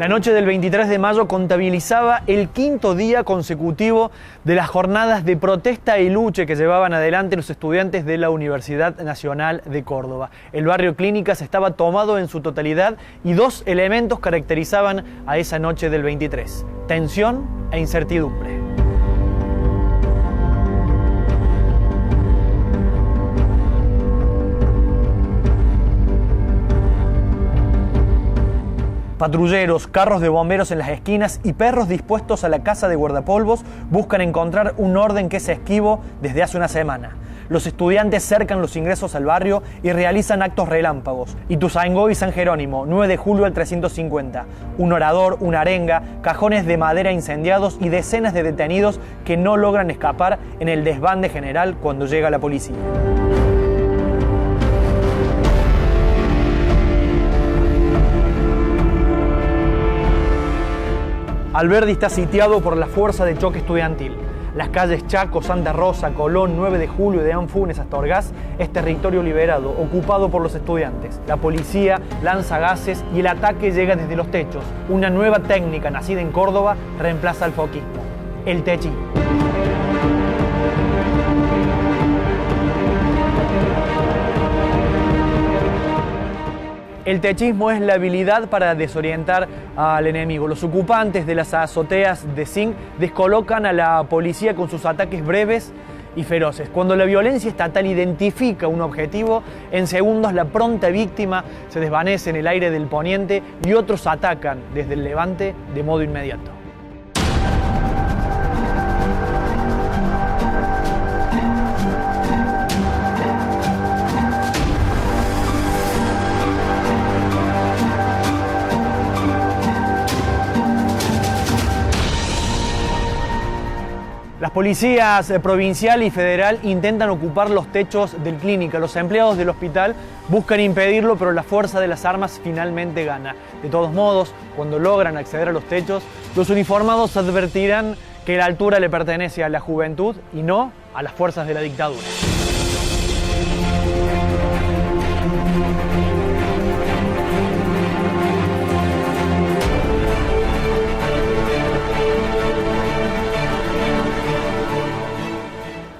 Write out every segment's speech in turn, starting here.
La noche del 23 de mayo contabilizaba el quinto día consecutivo de las jornadas de protesta y lucha que llevaban adelante los estudiantes de la Universidad Nacional de Córdoba. El barrio Clínicas estaba tomado en su totalidad y dos elementos caracterizaban a esa noche del 23: tensión e incertidumbre. Patrulleros, carros de bomberos en las esquinas y perros dispuestos a la caza de guardapolvos buscan encontrar un orden que es esquivo desde hace una semana. Los estudiantes cercan los ingresos al barrio y realizan actos relámpagos. Ituzaingó y San Jerónimo, 9 de julio al 350. Un orador, una arenga, cajones de madera incendiados y decenas de detenidos que no logran escapar en el desbande general cuando llega la policía. Alberdi está sitiado por la fuerza de choque estudiantil. Las calles Chaco, Santa Rosa, Colón, 9 de julio y de Anfunes hasta Orgaz es territorio liberado, ocupado por los estudiantes. La policía lanza gases y el ataque llega desde los techos. Una nueva técnica nacida en Córdoba reemplaza al foquismo: el techismo. El techismo es la habilidad para desorientar al enemigo. Los ocupantes de las azoteas de zinc descolocan a la policía con sus ataques breves y feroces. Cuando la violencia estatal identifica un objetivo, en segundos la pronta víctima se desvanece en el aire del poniente y otros atacan desde el levante de modo inmediato. Las policías provincial y federal intentan ocupar los techos del Clínica. Los empleados del hospital buscan impedirlo, pero la fuerza de las armas finalmente gana. De todos modos, cuando logran acceder a los techos, los uniformados advertirán que la altura le pertenece a la juventud y no a las fuerzas de la dictadura.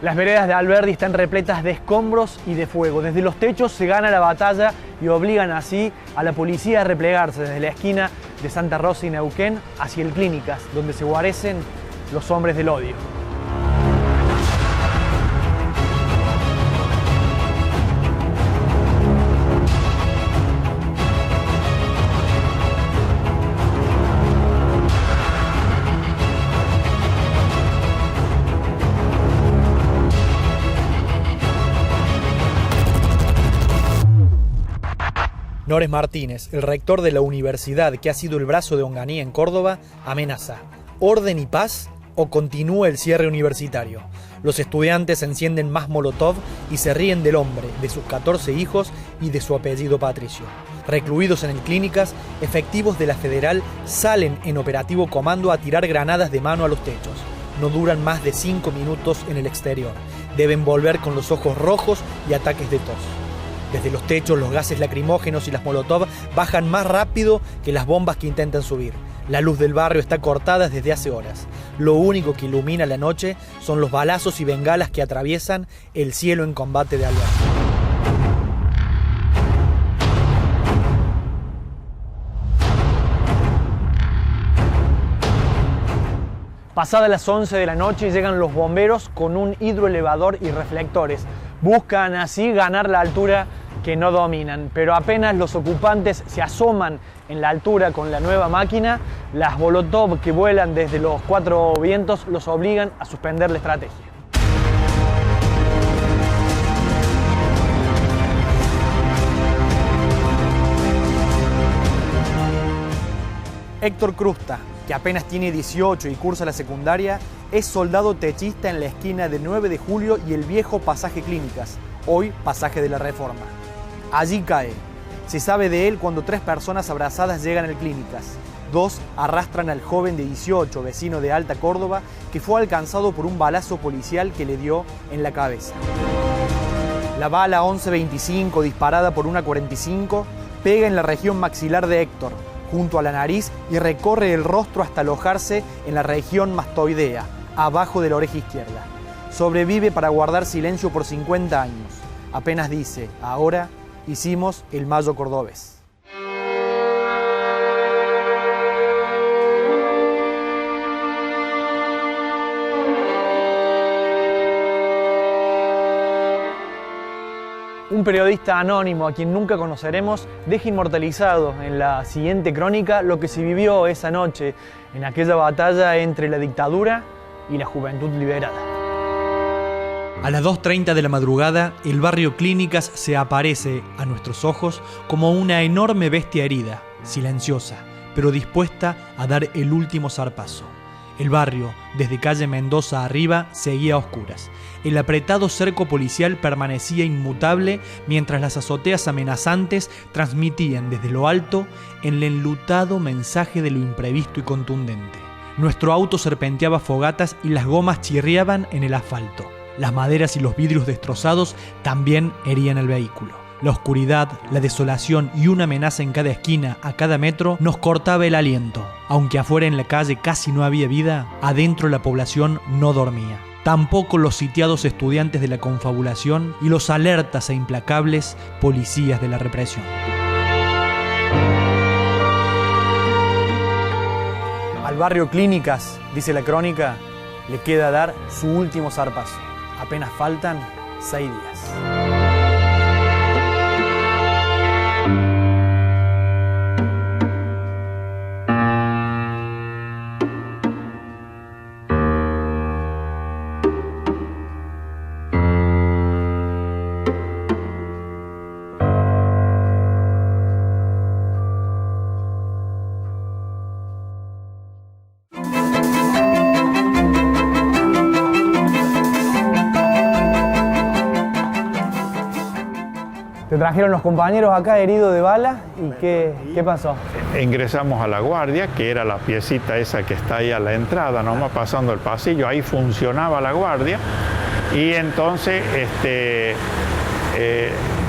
Las veredas de Alberdi están repletas de escombros y de fuego. Desde los techos se gana la batalla y obligan así a la policía a replegarse desde la esquina de Santa Rosa y Neuquén hacia el Clínicas, donde se guarecen los hombres del odio. Nores Martínez, el rector de la universidad que ha sido el brazo de Onganía en Córdoba, amenaza: ¿orden y paz o continúa el cierre universitario? Los estudiantes encienden más molotov y se ríen del hombre, de sus 14 hijos y de su apellido patricio. Recluidos en el Clínicas, efectivos de la Federal salen en operativo comando a tirar granadas de mano a los techos. No duran más de 5 minutos en el exterior. Deben volver con los ojos rojos y ataques de tos. Desde los techos, los gases lacrimógenos y las molotov bajan más rápido que las bombas que intentan subir. La luz del barrio está cortada desde hace horas. Lo único que ilumina la noche son los balazos y bengalas que atraviesan el cielo en combate de Alberdi. Pasadas las 11 de la noche llegan los bomberos con un hidroelevador y reflectores. Buscan así ganar la altura que no dominan, pero apenas los ocupantes se asoman en la altura con la nueva máquina, las molotov que vuelan desde los 4 vientos los obligan a suspender la estrategia. Héctor Crusta, que apenas tiene 18 y cursa la secundaria, es soldado techista en la esquina de 9 de julio y el viejo pasaje Clínicas, hoy pasaje de la Reforma. Allí cae. Se sabe de él cuando 3 personas abrazadas llegan al Clínicas. 2 arrastran al joven de 18, vecino de Alta Córdoba, que fue alcanzado por un balazo policial que le dio en la cabeza. La bala 1125, disparada por una 45, pega en la región maxilar de Héctor. junto a la nariz y recorre el rostro hasta alojarse en la región mastoidea, abajo de la oreja izquierda. Sobrevive para guardar silencio por 50 años. Apenas dice, ahora hicimos el Mayo cordobés. Un periodista anónimo a quien nunca conoceremos deja inmortalizado en la siguiente crónica lo que se vivió esa noche en aquella batalla entre la dictadura y la juventud liberada. A las 2:30 de la madrugada, el barrio Clínicas se aparece a nuestros ojos como una enorme bestia herida, silenciosa, pero dispuesta a dar el último zarpazo. El barrio, desde calle Mendoza arriba, seguía a oscuras. El apretado cerco policial permanecía inmutable mientras las azoteas amenazantes transmitían desde lo alto el enlutado mensaje de lo imprevisto y contundente. Nuestro auto serpenteaba fogatas y las gomas chirriaban en el asfalto. Las maderas y los vidrios destrozados también herían el vehículo. La oscuridad, la desolación y una amenaza en cada esquina, a cada metro, nos cortaba el aliento. Aunque afuera en la calle casi no había vida, adentro la población no dormía. Tampoco los sitiados estudiantes de la confabulación y los alertas e implacables policías de la represión. Al barrio Clínicas, dice la crónica, le queda dar su último zarpazo. Apenas faltan 6 días. ¿Te trajeron los compañeros acá heridos de bala? ¿Y qué pasó? Ingresamos a la guardia, que era la piecita esa que está ahí a la entrada, nomás pasando el pasillo, ahí funcionaba la guardia. Y entonces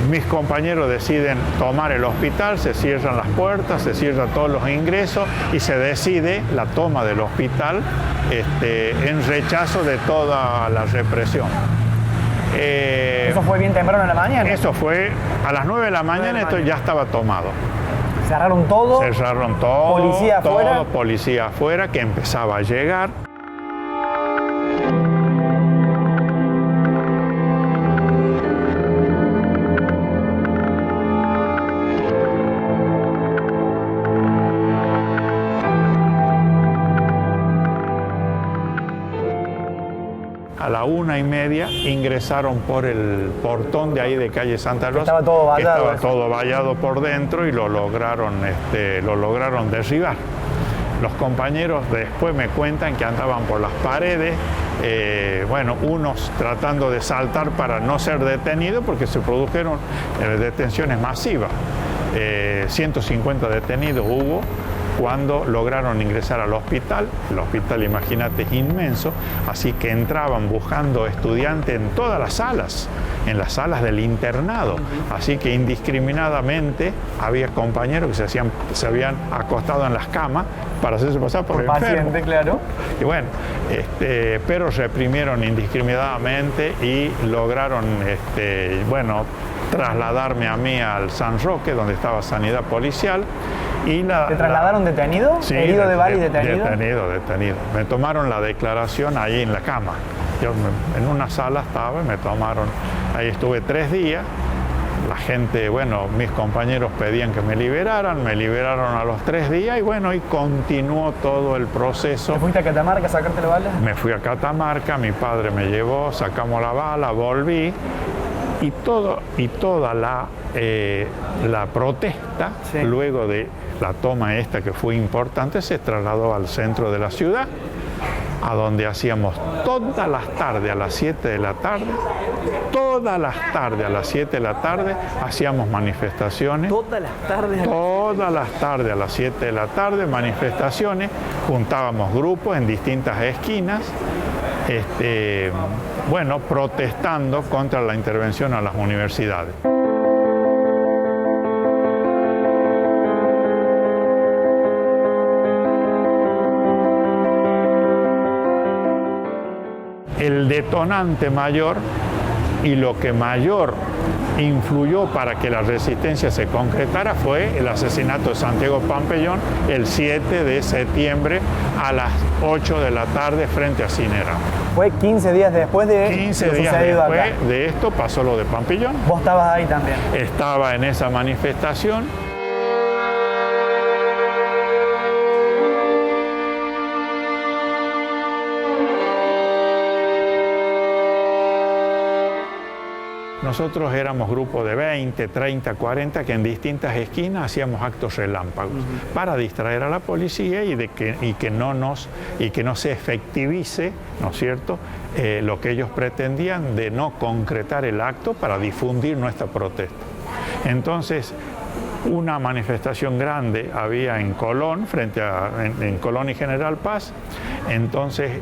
mis compañeros deciden tomar el hospital, se cierran las puertas, se cierran todos los ingresos y se decide la toma del hospital en rechazo de toda la represión. ¿Eso fue bien temprano en la mañana? Eso fue a las 9 de la mañana, esto ya estaba tomado. ¿Cerraron todo? Cerraron todo. ¿Policía afuera? Todo, policía afuera, que empezaba a llegar. A la 1:30 ingresaron por el portón de ahí de calle Santa Rosa. Estaba todo vallado. Estaba todo vallado por dentro y lo lograron derribar. Los compañeros después me cuentan que andaban por las paredes, unos tratando de saltar para no ser detenidos porque se produjeron detenciones masivas. 150 detenidos hubo cuando lograron ingresar al hospital. El hospital, imagínate, es inmenso, así que entraban buscando estudiantes en todas las salas, en las salas del internado, así que indiscriminadamente había compañeros que se habían acostado en las camas para hacerse pasar por enfermos. Paciente, claro. Y bueno, pero reprimieron indiscriminadamente y lograron, trasladarme a mí al San Roque, donde estaba Sanidad Policial. ¿Te trasladaron detenido? Sí, ¿herido de bala y detenido? Detenido. Me tomaron la declaración ahí en la cama. Yo en una sala estaba y me tomaron. Ahí estuve 3 días. La gente, mis compañeros pedían que me liberaron a los 3 días y continuó todo el proceso. ¿Te fuiste a Catamarca a sacarte la bala? Me fui a Catamarca, mi padre me llevó, sacamos la bala, volví. Y toda la protesta, sí, luego de la toma esta que fue importante, se trasladó al centro de la ciudad, a donde hacíamos todas las tardes a las 7 de la tarde, todas las tardes a las 7 de la tarde hacíamos manifestaciones. ¿Todas las tardes? Todas las tardes a las 7 de la tarde, manifestaciones, juntábamos grupos en distintas esquinas, protestando contra la intervención a las universidades. el detonante mayor y lo que mayor influyó para que la resistencia se concretara fue el asesinato de Santiago Pampellón el 7 de septiembre a las 8 de la tarde frente a Cinerama. Fue 15 días después de 15 lo días sucedido acá. después de esto pasó lo de Pampellón. Vos estabas ahí también. Estaba en esa manifestación. Nosotros éramos grupos de 20, 30, 40 que en distintas esquinas hacíamos actos relámpagos para distraer a la policía y que no se efectivice, ¿no es cierto?, lo que ellos pretendían de no concretar el acto para difundir nuestra protesta. Entonces, una manifestación grande había en Colón, en Colón y General Paz. Entonces,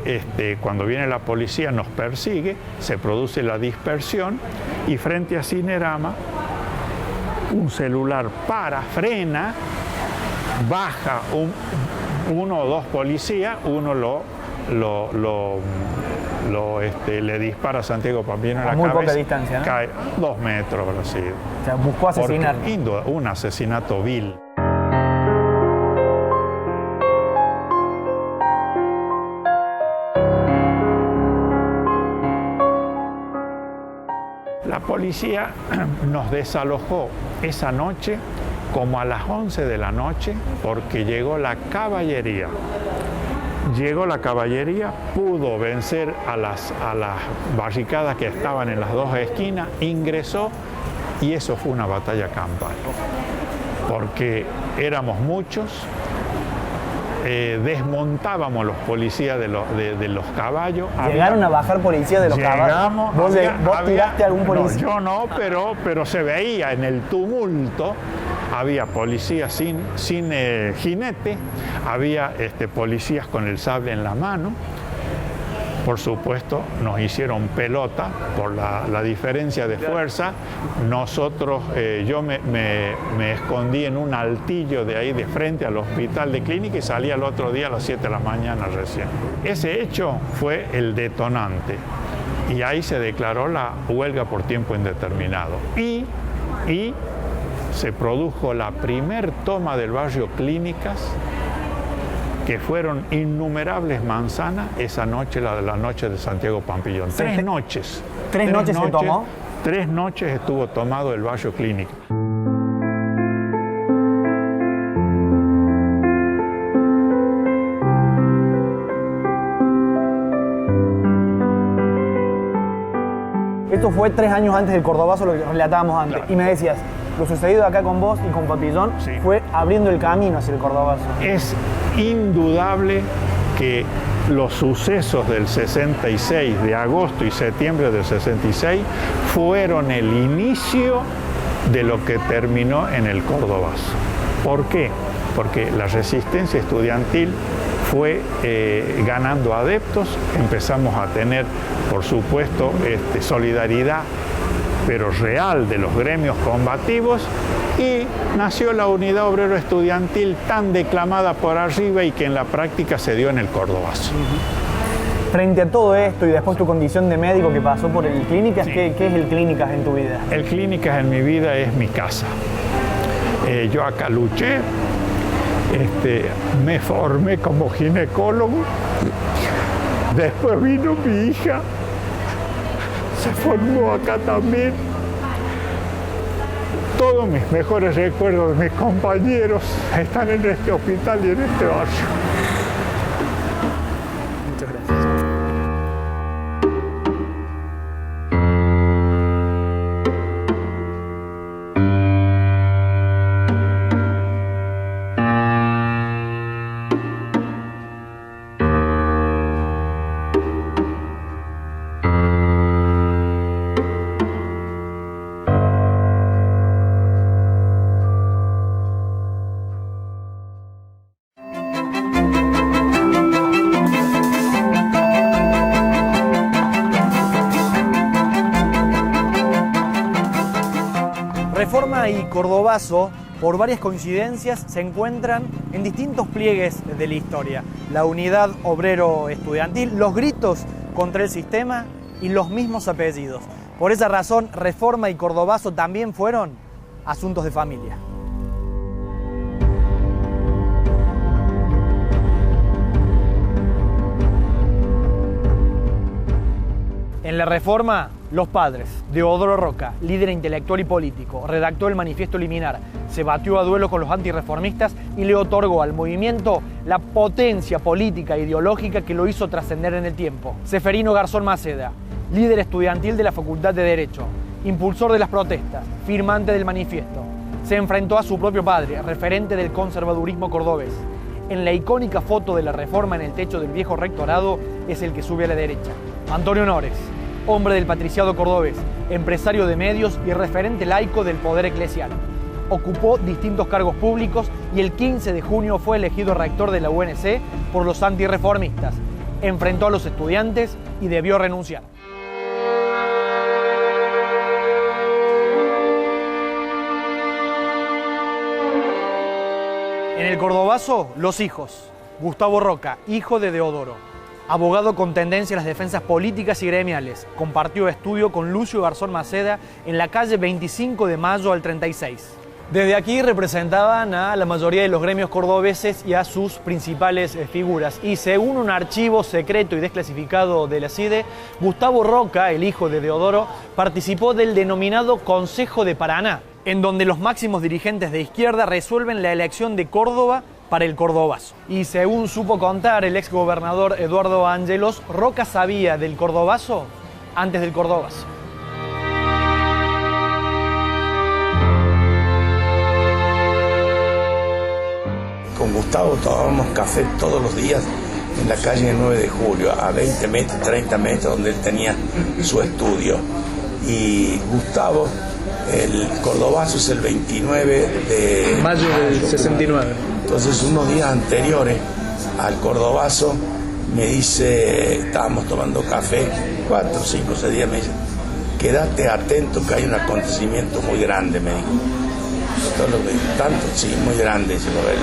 cuando viene la policía nos persigue, se produce la dispersión y frente a Cinerama un celular frena, baja uno o dos policías, uno le dispara a Santiago Pampellón en la cabeza. A muy poca distancia, ¿no? Cae 2 metros, así. O sea, buscó asesinar. Un asesinato vil. La policía nos desalojó esa noche como a las 11 de la noche porque llegó la caballería. Llegó la caballería, pudo vencer a las barricadas que estaban en las dos esquinas, ingresó y eso fue una batalla campal, porque éramos muchos, desmontábamos los policías de los caballos. ¿Llegaron a bajar policías de los caballos? ¿Vos tiraste a algún policía? No, yo no, pero se veía en el tumulto. Había policías sin jinete, había policías con el sable en la mano. Por supuesto, nos hicieron pelota por la diferencia de fuerza. Nosotros, yo me escondí en un altillo de ahí de frente al hospital de Clínica y salí al otro día a las 7 de la mañana recién. Ese hecho fue el detonante y ahí se declaró la huelga por tiempo indeterminado. Y se produjo la primer toma del barrio Clínicas, que fueron innumerables manzanas esa noche, la noche de Santiago Pampellón. 3 noches. ¿Tres noches se tomó? 3 noches estuvo tomado el barrio Clínicas. Esto fue 3 años antes del Cordobazo, lo que relatábamos antes. Claro. Y me decías, lo sucedido acá con vos y con Pampellón fue abriendo el camino hacia el Cordobazo. Es indudable que los sucesos del 66, de agosto y septiembre del 66, fueron el inicio de lo que terminó en el Cordobazo. ¿Por qué? Porque la resistencia estudiantil fue ganando adeptos, empezamos a tener, por supuesto, solidaridad, pero real, de los gremios combativos, y nació la unidad obrero estudiantil tan declamada por arriba y que en la práctica se dio en el Cordobazo. Frente a todo esto y después tu condición de médico que pasó por el Clínicas, ¿qué es el Clínicas en tu vida? El Clínicas en mi vida es mi casa. Yo acá luché, me formé como ginecólogo, después vino mi hija, se formó acá también. Todos mis mejores recuerdos de mis compañeros están en este hospital y en este barrio. Muchas gracias. Reforma y Cordobazo, por varias coincidencias, se encuentran en distintos pliegues de la historia. La unidad obrero estudiantil, los gritos contra el sistema y los mismos apellidos. Por esa razón, Reforma y Cordobazo también fueron asuntos de familia. En la Reforma, los padres. Deodoro Roca, líder intelectual y político, redactó el Manifiesto Liminar, se batió a duelo con los antirreformistas y le otorgó al movimiento la potencia política e ideológica que lo hizo trascender en el tiempo. Seferino Garzón Maceda, líder estudiantil de la Facultad de Derecho, impulsor de las protestas, firmante del manifiesto. Se enfrentó a su propio padre, referente del conservadurismo cordobés. En la icónica foto de la Reforma en el techo del viejo rectorado es el que sube a la derecha. Antonio Nores, hombre del patriciado cordobés, empresario de medios y referente laico del poder eclesial. Ocupó distintos cargos públicos y el 15 de junio fue elegido rector de la UNC por los antirreformistas. Enfrentó a los estudiantes y debió renunciar. En el Cordobazo, los hijos. Gustavo Roca, hijo de Deodoro. Abogado con tendencia a las defensas políticas y gremiales. Compartió estudio con Lucio Garzón Maceda en la calle 25 de Mayo al 36. Desde aquí representaban a la mayoría de los gremios cordobeses y a sus principales figuras. Y según un archivo secreto y desclasificado de la CIDE, Gustavo Roca, el hijo de Deodoro, participó del denominado Consejo de Paraná, en donde los máximos dirigentes de izquierda resuelven la elección de Córdoba para el Cordobazo. Y según supo contar el exgobernador Eduardo Angelos, Roca sabía del Cordobazo antes del Cordobazo. Con Gustavo tomábamos café todos los días en la calle 9 de Julio, a 20 metros, 30 metros, donde él tenía su estudio. Y Gustavo, el Cordobazo es el 29 de Mayo del 69. Entonces, unos días anteriores al Cordobazo, me dice, estábamos tomando café, 4, 5, 6 días, me dice, quédate atento que hay un acontecimiento muy grande, me dijo. Todo lo que, tanto, sí, muy grande, dice él.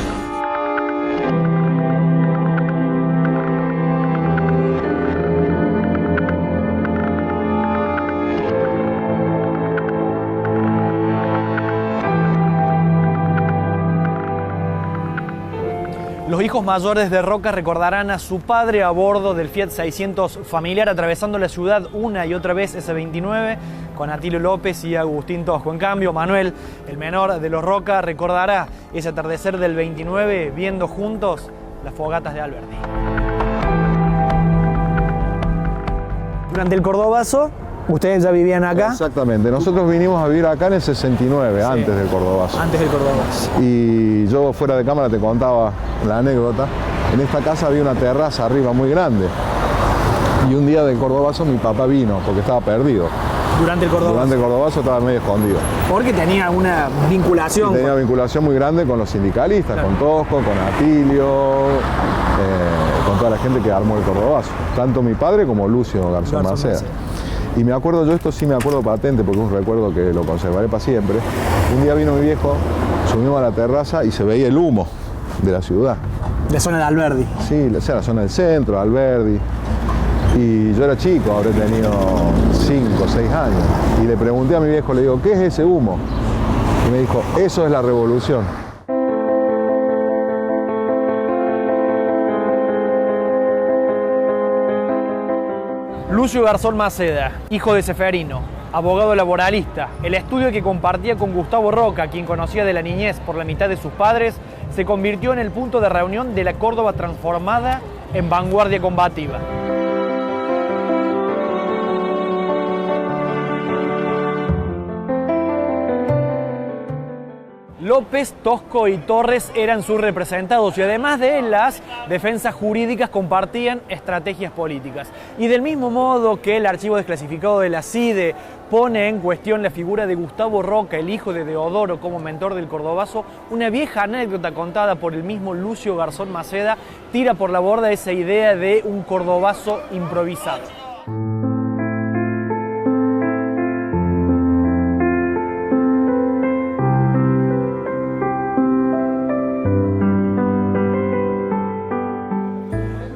Los hijos mayores de Roca recordarán a su padre a bordo del Fiat 600 familiar atravesando la ciudad una y otra vez ese 29 con Atilio López y Agustín Tosco. En cambio, Manuel, el menor de los Roca, recordará ese atardecer del 29 viendo juntos las fogatas de Alberdi. Durante el Cordobazo, ¿ustedes ya vivían acá? Exactamente, nosotros vinimos a vivir acá en el 69, sí, antes del Cordobazo. Antes del Cordobazo. Y yo fuera de cámara te contaba la anécdota. En esta casa había una terraza arriba muy grande. Y un día del Cordobazo mi papá vino porque estaba perdido. Durante el Cordobazo. Durante el Cordobazo estaba medio escondido. Porque tenía una vinculación. Y tenía una vinculación muy grande con los sindicalistas, claro, con Tosco, con Atilio, con toda la gente que armó el Cordobazo. Tanto mi padre como Lucio Garzón Maceda. Y me acuerdo, yo esto sí me acuerdo patente porque es un recuerdo que lo conservaré para siempre. Un día vino mi viejo, subimos a la terraza y se veía el humo de la ciudad. La zona de Alberdi. Sí, la zona del centro, Alberdi. Y yo era chico, habré tenido 5 o 6 años. Y le pregunté a mi viejo, le digo, ¿qué es ese humo? Y me dijo, eso es la revolución. Lucio Garzón Maceda, hijo de Seferino, abogado laboralista. El estudio que compartía con Gustavo Roca, quien conocía de la niñez por la mitad de sus padres, se convirtió en el punto de reunión de la Córdoba transformada en vanguardia combativa. López, Tosco y Torres eran sus representados y además de las defensas jurídicas compartían estrategias políticas. Y del mismo modo que el archivo desclasificado de la CIDE pone en cuestión la figura de Gustavo Roca, el hijo de Deodoro, como mentor del Cordobazo, una vieja anécdota contada por el mismo Lucio Garzón Maceda tira por la borda esa idea de un Cordobazo improvisado.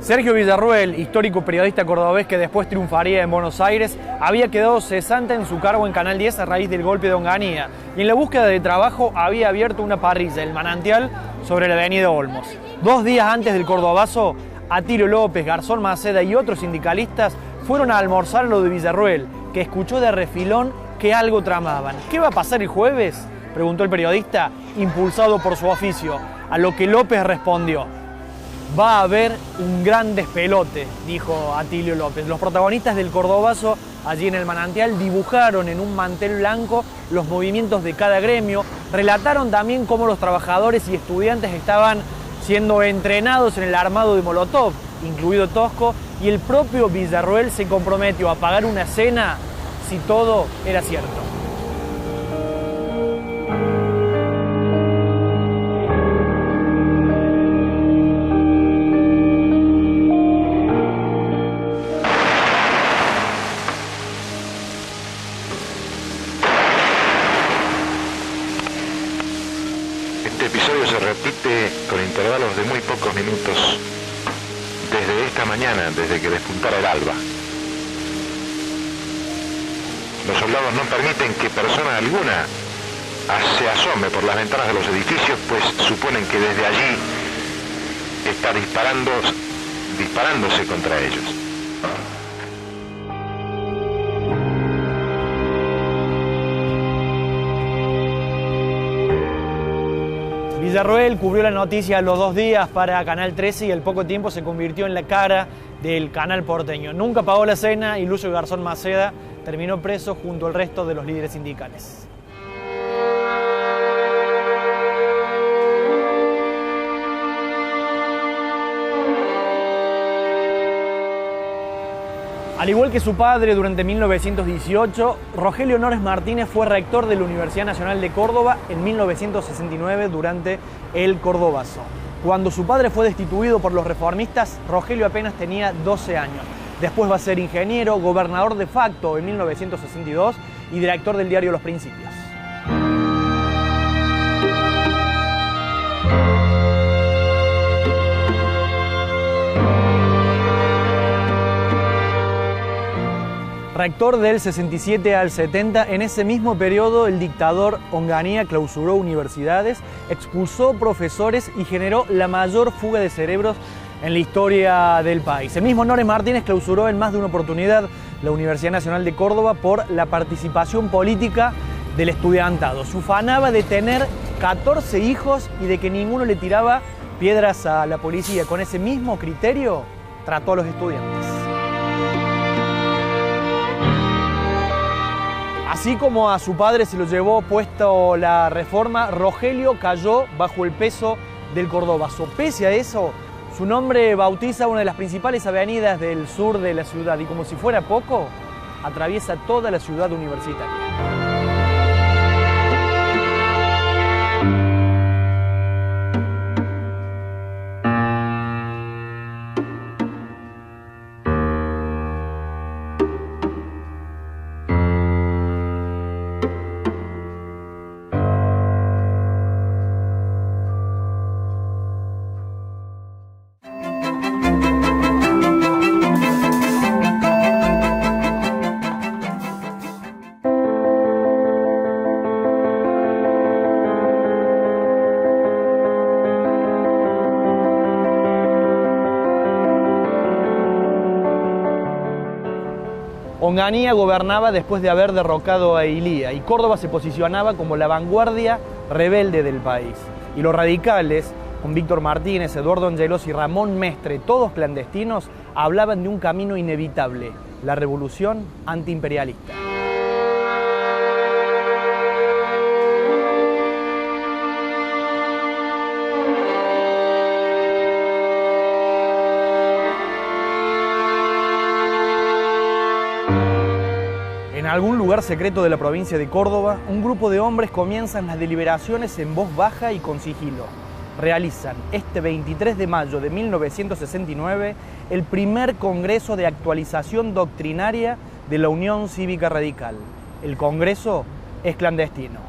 Sergio Villarruel, histórico periodista cordobés que después triunfaría en Buenos Aires, había quedado cesante en su cargo en Canal 10 a raíz del golpe de Onganía y en la búsqueda de trabajo había abierto una parrilla, El Manantial, sobre la avenida Olmos. 2 días antes del Cordobazo, Atilio López, Garzón Maceda y otros sindicalistas fueron a almorzar a lo de Villarruel, que escuchó de refilón que algo tramaban. ¿Qué va a pasar el jueves?, preguntó el periodista, impulsado por su oficio, a lo que López respondió: va a haber un gran despelote, dijo Atilio López. Los protagonistas del Cordobazo, allí en El Manantial, dibujaron en un mantel blanco los movimientos de cada gremio, relataron también cómo los trabajadores y estudiantes estaban siendo entrenados en el armado de Molotov, incluido Tosco, y el propio Villarruel se comprometió a pagar una cena si todo era cierto. Este episodio se repite con intervalos de muy pocos minutos desde esta mañana, desde que despuntara el alba. Los soldados no permiten que persona alguna se asome por las ventanas de los edificios, pues suponen que desde allí está disparándose contra ellos. Villarruel cubrió la noticia los 2 días para Canal 13 y al poco tiempo se convirtió en la cara del canal porteño. Nunca pagó la cena y Lucio Garzón Maceda terminó preso junto al resto de los líderes sindicales. Al igual que su padre, durante 1918, Rogelio Nores Martínez fue rector de la Universidad Nacional de Córdoba en 1969 durante el Cordobazo. Cuando su padre fue destituido por los reformistas, Rogelio apenas tenía 12 años. Después va a ser ingeniero, gobernador de facto en 1962 y director del diario Los Principios. Rector del 67 al 70, en ese mismo periodo el dictador Onganía clausuró universidades, expulsó profesores y generó la mayor fuga de cerebros en la historia del país. El mismo Nores Martínez clausuró en más de una oportunidad la Universidad Nacional de Córdoba por la participación política del estudiantado. Se ufanaba de tener 14 hijos y de que ninguno le tiraba piedras a la policía. Con ese mismo criterio trató a los estudiantes. Así como a su padre se lo llevó puesto la reforma, Rogelio cayó bajo el peso del Cordobazo. Pese a eso, su nombre bautiza una de las principales avenidas del sur de la ciudad y, como si fuera poco, atraviesa toda la ciudad universitaria. Onganía gobernaba después de haber derrocado a Ilía y Córdoba se posicionaba como la vanguardia rebelde del país. Y los radicales, con Víctor Martínez, Eduardo Angelos y Ramón Mestre, todos clandestinos, hablaban de un camino inevitable, la revolución antiimperialista. En algún lugar secreto de la provincia de Córdoba, un grupo de hombres comienzan las deliberaciones en voz baja y con sigilo. Realizan este 23 de mayo de 1969 el primer Congreso de Actualización Doctrinaria de la Unión Cívica Radical. El Congreso es clandestino.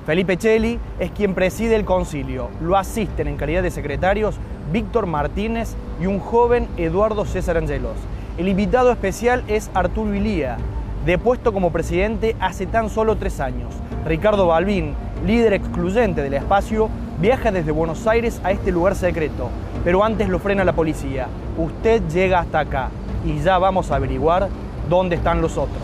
Felipe Cheli es quien preside el concilio. Lo asisten en calidad de secretarios Víctor Martínez y un joven Eduardo César Angelos. El invitado especial es Arturo Illia, depuesto como presidente hace tan solo 3 años. Ricardo Balbín, líder excluyente del espacio, viaja desde Buenos Aires a este lugar secreto, pero antes lo frena la policía. Usted llega hasta acá y ya vamos a averiguar dónde están los otros.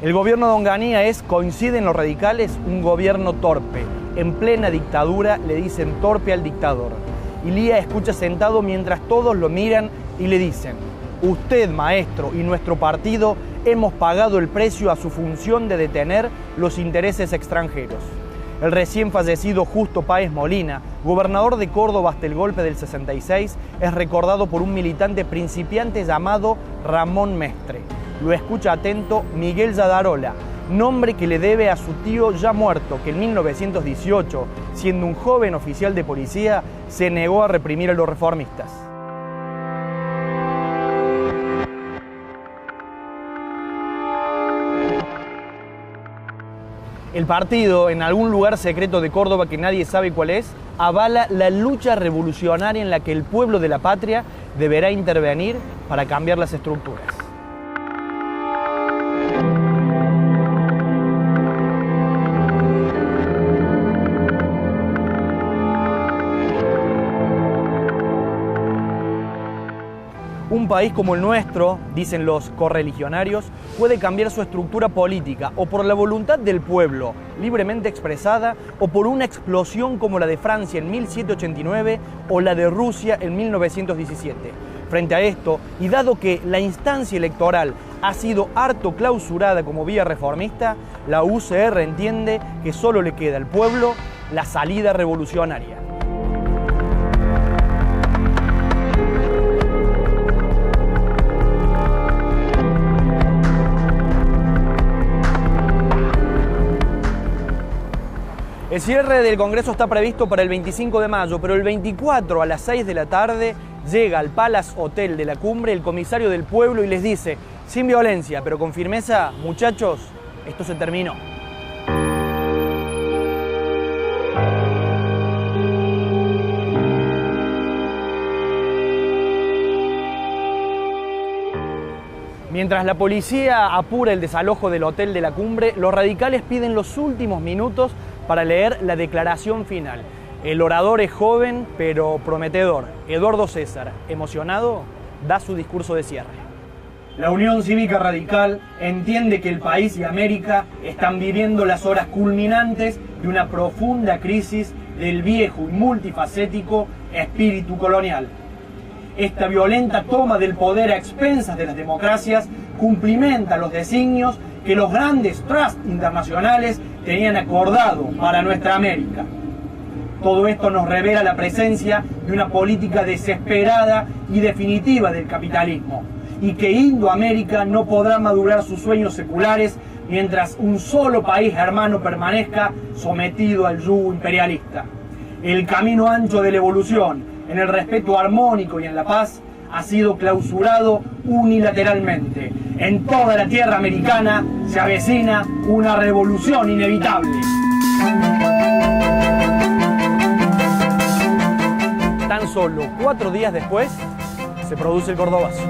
El gobierno de Onganía es, coinciden los radicales, un gobierno torpe. En plena dictadura le dicen torpe al dictador. Illia escucha sentado mientras todos lo miran y le dicen: usted, maestro, y nuestro partido hemos pagado el precio a su función de detener los intereses extranjeros. El recién fallecido Justo Páez Molina, gobernador de Córdoba hasta el golpe del 66, es recordado por un militante principiante llamado Ramón Mestre. Lo escucha atento Miguel Zadarola, nombre que le debe a su tío ya muerto, que en 1918, siendo un joven oficial de policía, se negó a reprimir a los reformistas. El partido, en algún lugar secreto de Córdoba que nadie sabe cuál es, avala la lucha revolucionaria en la que el pueblo de la patria deberá intervenir para cambiar las estructuras. Un país como el nuestro, dicen los correligionarios, puede cambiar su estructura política o por la voluntad del pueblo, libremente expresada, o por una explosión como la de Francia en 1789 o la de Rusia en 1917. Frente a esto, y dado que la instancia electoral ha sido harto clausurada como vía reformista, la UCR entiende que solo le queda al pueblo la salida revolucionaria. El cierre del Congreso está previsto para el 25 de mayo, pero el 24 a las 6 de la tarde llega al Palace Hotel de la Cumbre el comisario del pueblo y les dice, sin violencia, pero con firmeza: muchachos, esto se terminó. Mientras la policía apura el desalojo del Hotel de la Cumbre, los radicales piden los últimos minutos para leer la declaración final. El orador es joven, pero prometedor. Eduardo César, emocionado, da su discurso de cierre. La Unión Cívica Radical entiende que el país y América están viviendo las horas culminantes de una profunda crisis del viejo y multifacético espíritu colonial. Esta violenta toma del poder a expensas de las democracias cumplimenta los designios que los grandes trusts internacionales tenían acordado para nuestra América. Todo esto nos revela la presencia de una política desesperada y definitiva del capitalismo, y que Indoamérica no podrá madurar sus sueños seculares mientras un solo país hermano permanezca sometido al yugo imperialista. El camino ancho de la evolución, en el respeto armónico y en la paz, ha sido clausurado unilateralmente. En toda la tierra americana se avecina una revolución inevitable. Tan solo 4 días después se produce el Cordobazo.